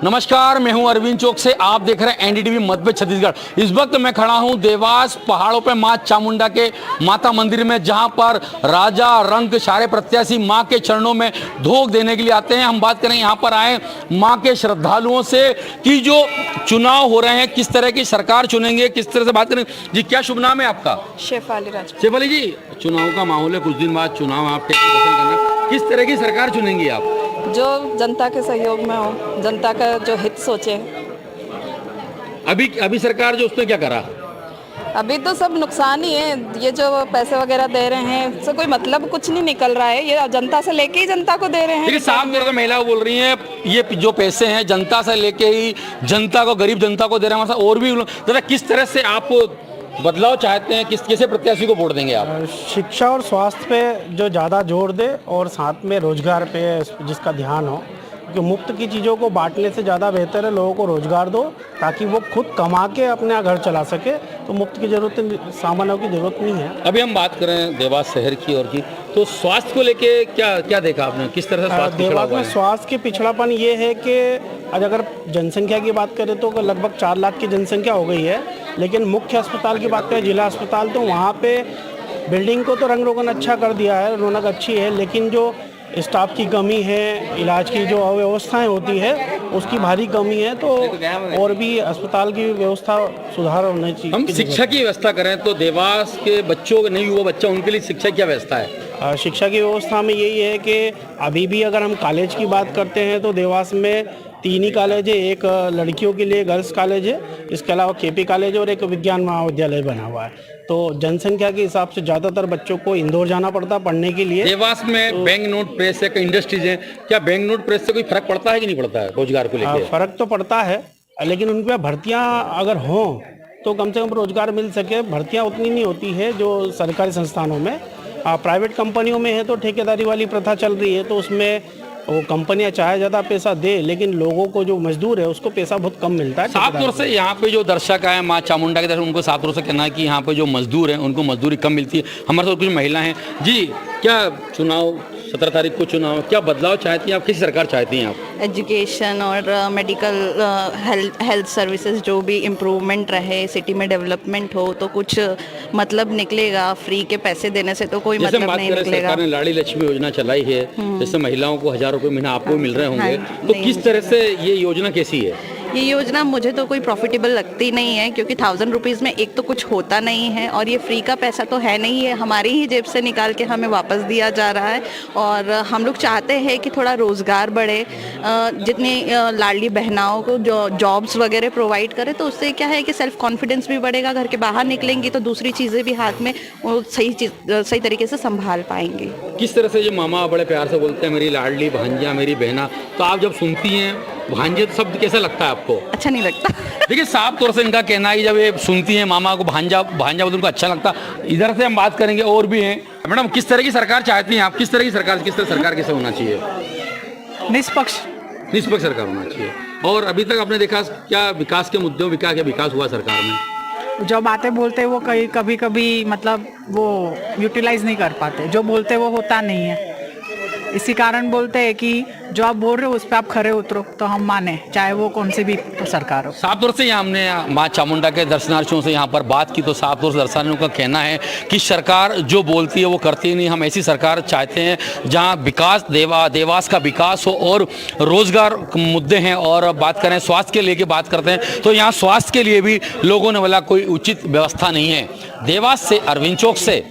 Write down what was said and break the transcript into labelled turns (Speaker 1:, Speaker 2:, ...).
Speaker 1: नमस्कार, मैं हूं अरविंद चौक से। आप देख रहे हैं एनडीटीवी मध्य छत्तीसगढ़। इस वक्त मैं खड़ा हूं देवास पहाड़ों पे मां चामुंडा के माता मंदिर में, जहां पर राजा रंग सारे प्रत्याशी मां के चरणों में धोख देने के लिए आते हैं। हम बात करें यहां पर आए मां के श्रद्धालुओं से कि जो चुनाव हो रहे हैं किस तरह की सरकार चुनेंगे, किस तरह से बात करें। जी, क्या शुभ नाम है आपका?
Speaker 2: शेफाली राज।
Speaker 1: शेफाली जी, चुनाव का माहौल है, कुछ दिन बाद चुनाव, आप दर्शन करना, किस तरह की सरकार चुनेंगी आप?
Speaker 2: जो जनता के सहयोग में हो, जनता का जो हित सोचे।
Speaker 1: अभी सरकार जो उसने क्या करा?
Speaker 2: अभी तो सब नुकसान ही है। ये जो पैसे वगैरह दे रहे हैं इससे कोई मतलब कुछ नहीं निकल रहा है। ये जनता से लेके ही जनता को दे रहे हैं।
Speaker 1: देखिए, साफ तौर पर महिला बोल रही हैं ये जो पैसे हैं जनता से लेके ही जनता को, गरीब जनता को दे रहे हैं। और भी दादा, किस तरह से आप बदलाव चाहते हैं, किसे प्रत्याशी को वोट देंगे आप?
Speaker 3: शिक्षा और स्वास्थ्य पे जो ज़्यादा जोर दे और साथ में रोजगार पे जिसका ध्यान हो, क्योंकि मुफ्त की चीज़ों को बांटने से ज़्यादा बेहतर है लोगों को रोजगार दो ताकि वो खुद कमा के अपना घर चला सके। तो मुफ्त की जरूरत, सामानों की जरूरत नहीं है।
Speaker 1: अभी हम बात करें देवास शहर की और की, तो स्वास्थ्य को लेके क्या देखा आपने, किस तरह से स्वास्थ्य पिछड़ा
Speaker 3: देवास
Speaker 1: हुआ
Speaker 3: में
Speaker 1: है?
Speaker 3: स्वास्थ्य के पिछड़ापन ये है कि आज अगर जनसंख्या की बात करें तो लगभग 4 लाख की जनसंख्या हो गई है, लेकिन मुख्य अस्पताल की बात करें, जिला अस्पताल, तो वहाँ पे बिल्डिंग को तो रंग रोगन अच्छा कर दिया है, रौनक अच्छी है, लेकिन जो स्टाफ की कमी है, इलाज की जो अव्यवस्थाएं होती है उसकी भारी कमी है। तो और भी अस्पताल की व्यवस्था सुधार होनी चाहिए।
Speaker 1: हम शिक्षा की व्यवस्था करें तो देवास के बच्चों, नहीं युवा बच्चा, उनके लिए शिक्षा की क्या व्यवस्था है?
Speaker 3: शिक्षा की व्यवस्था में यही है कि अभी भी अगर हम कॉलेज की बात करते हैं तो देवास में 3 ही कॉलेज है। एक लड़कियों के लिए गर्ल्स कॉलेज है, इसके अलावा केपी कॉलेज और एक विज्ञान महाविद्यालय बना हुआ है। तो जनसंख्या के हिसाब से ज़्यादातर बच्चों को इंदौर जाना पड़ता पढ़ने के लिए।
Speaker 1: देवास में बैंक नोट प्रेस है, इंडस्ट्रीज है, क्या बैंक नोट प्रेस से कोई फर्क पड़ता है कि नहीं पड़ता है रोजगार को लेकर?
Speaker 3: फर्क तो पड़ता है, लेकिन उन पर भर्तियाँ अगर हों तो कम से कम रोजगार मिल सके। भर्तियाँ उतनी नहीं होती है जो सरकारी संस्थानों में। प्राइवेट कंपनियों में है तो ठेकेदारी वाली प्रथा चल रही है, तो उसमें वो कंपनियां चाहे ज़्यादा पैसा दे, लेकिन लोगों को जो मजदूर है उसको पैसा बहुत कम मिलता है।
Speaker 1: साफ तौर से यहाँ पे जो दर्शक आए माँ चामुंडा के दर्शक, उनको साफ तौर से कहना है कि यहाँ पे जो मजदूर हैं उनको मजदूरी कम मिलती है। हमारे साथ कुछ महिला हैं। जी, क्या चुनाव 17 तारीख को चुनाव, क्या बदलाव चाहती हैं आप, किसी सरकार चाहती हैं आप?
Speaker 4: एजुकेशन और मेडिकल हेल्थ सर्विसेज जो भी इम्प्रूवमेंट रहे, सिटी में डेवलपमेंट हो तो कुछ मतलब निकलेगा। फ्री के पैसे देने से तो कोई मतलब नहीं निकलेगा।
Speaker 1: सरकार ने लाड़ी लक्ष्मी योजना चलाई है, जैसे महिलाओं को 1000 रुपये महीना आपको मिल रहे होंगे, तो किस तरह से ये योजना कैसी है?
Speaker 4: ये योजना मुझे तो कोई प्रॉफिटेबल लगती नहीं है, क्योंकि 1000 रुपीज़ में एक तो कुछ होता नहीं है, और ये फ्री का पैसा तो है नहीं है, हमारी ही जेब से निकाल के हमें वापस दिया जा रहा है। और हम लोग चाहते हैं कि थोड़ा रोज़गार बढ़े, जितनी लाडली बहनाओं को जो जॉब्स वगैरह प्रोवाइड करे, तो उससे क्या है कि सेल्फ कॉन्फिडेंस भी बढ़ेगा। घर के बाहर निकलेंगी तो दूसरी चीज़ें भी हाथ में वो सही तरीके से संभाल पाएंगी।
Speaker 1: किस तरह से जो मामा बड़े प्यार से बोलते हैं मेरी लाडली भांजिया, मेरी बहना, तो आप जब सुनती हैं भांजे तो शब्द कैसा लगता है आपको?
Speaker 4: अच्छा नहीं लगता।
Speaker 1: देखिए, साफ तौर से इनका कहना है कि जब ये सुनती हैं मामा को भांजा बोलते उनको अच्छा लगता। इधर से हम बात करेंगे, और भी हैं। मैडम, किस तरह की सरकार चाहती हैं आप, किस तरह की सरकार, कैसे होना चाहिए?
Speaker 5: निष्पक्ष
Speaker 1: सरकार होना चाहिए। और अभी तक आपने देखा क्या विकास के मुद्दों क्या विकास हुआ सरकार में?
Speaker 5: जो बातें बोलते हैं वो कभी कभी मतलब वो यूटिलाइज नहीं कर पाते, जो बोलते हैं वो होता नहीं है। इसी कारण बोलते हैं कि जो आप बोल रहे हो उस पर आप खरे उतरो तो हम माने, चाहे वो कौन सी भी सरकार हो।
Speaker 1: साफ तौर से यहाँ हमने माँ चामुंडा के दर्शनार्थियों से यहाँ पर बात की, तो साफ तौर से दर्शनार्थियों का कहना है कि सरकार जो बोलती है वो करती नहीं। हम ऐसी सरकार चाहते हैं जहाँ विकास, देवास का विकास हो और रोजगार मुद्दे हैं। और बात करें स्वास्थ्य के लेके बात करते हैं तो यहाँ स्वास्थ्य के लिए भी लोगों ने बोला कोई उचित व्यवस्था नहीं है। देवास से अरविंद चौक से